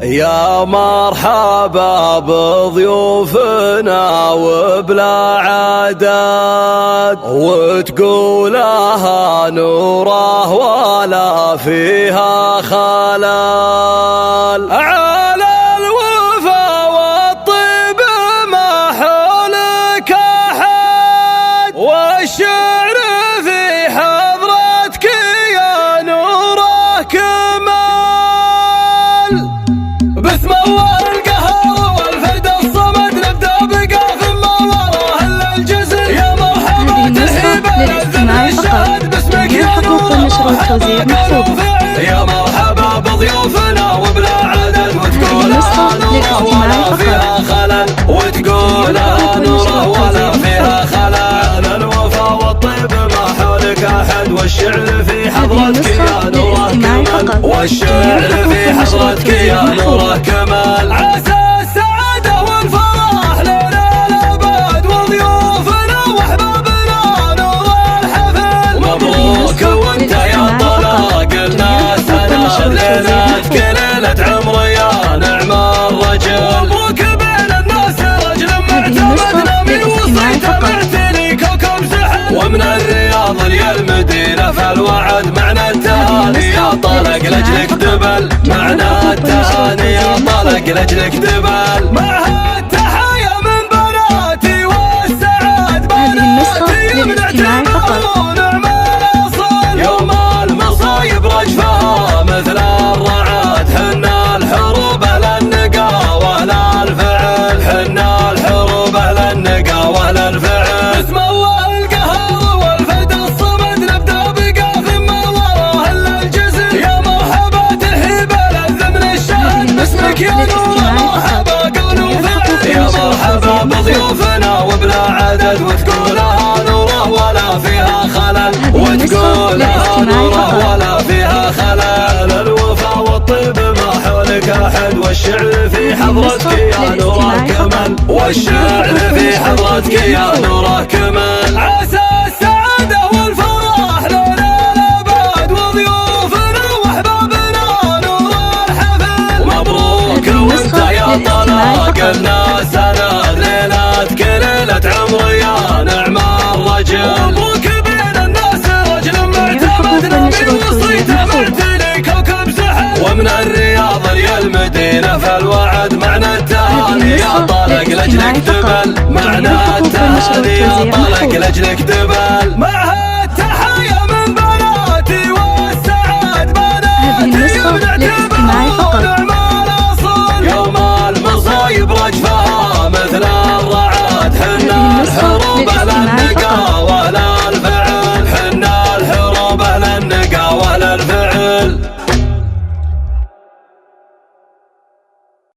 يا مرحبا بضيوفنا وبلا عدد، وتقولها نوره ولا فيها خلل. على الوفا والطيب ما حولك أحد، والشعر في حضرتك يا نوره كمال. باسم الله القهار والفرد الصمد نبدأ بقاف ما وراه الا الجزر. يا مرحبا تهيب الزمن الشهد باسمك يا نور يا مرحبا بضيوفنا وبلا عدد، وتقولها نوره ولا فيها خلل، وتقولها نوره ولا فيها خلل. على الوفا والطيب ما حولك احد، والشعر في حضرتك يا نوره كمال، والشعر في حضرتك يا نوره كمال. عسى السعادة والفرح لنا الأبد، وضيوفنا وأحبابنا نور الحفل. مبروك وانت يا طلاق الناس، أنا ليلتك ليلة عمر يا نعم الرجل. مبروك بين الناس رجل معتمدنا من وسط معتلي كوكب سحل، ومن الرياض للمدينة فالوعد معنا التهاني يا طلق لأجلك دبل. معنا التهاني يا طلق لأجلك دبل. معها التحايا من بناتي والسعاد بناتي بنعتبرون نعم الأصل. يوم المصايب رجفها مثل الرعد، حنا الحروب لا النقا ولا الفعل، حنا الحروب لا النقا ولا الفعل. باسم الله القهار والفرد الصمد نبدأ بقاف ما وراه الا الجزر. يا مرحبا تهيب الزمن الشهد باسمك يا نور مرحبا قول وفعل. يا مرحبا بضيوفنا وبلا عدد، وتقولها نوره ولا فيها خلل، وتقولها نوره ولا فيها خلل. الوفا والطيب ما حولك احد، والشعر في حضرتك يا نوره كمال، والشعر في حضرتك يا نوره كمال. عسى السعادة والفرح لنا الأبد، وضيوفنا وأحبابنا نور الحفل. مبروك وانت يا طلاق الناس، أنا ليلتك ليلة عمر يا نعم الرجل. مبروك بين الناس رجل معتمدنا من وسط معتلي كوكب سحل، ومن الرياض للمدينة فالوعد معنا التهاني يا طلق لأجلك دبل. معنا التهاني يا طلق لأجلك دبل. معها التحايا من بناتي والسعاد بناتي بنعتبرون نعم الأصل. يوم المصايب رجفها مثل الرعد، حنا الحروب لا النقا ولا الفعل، حنا الحروب لا النقا ولا الفعل.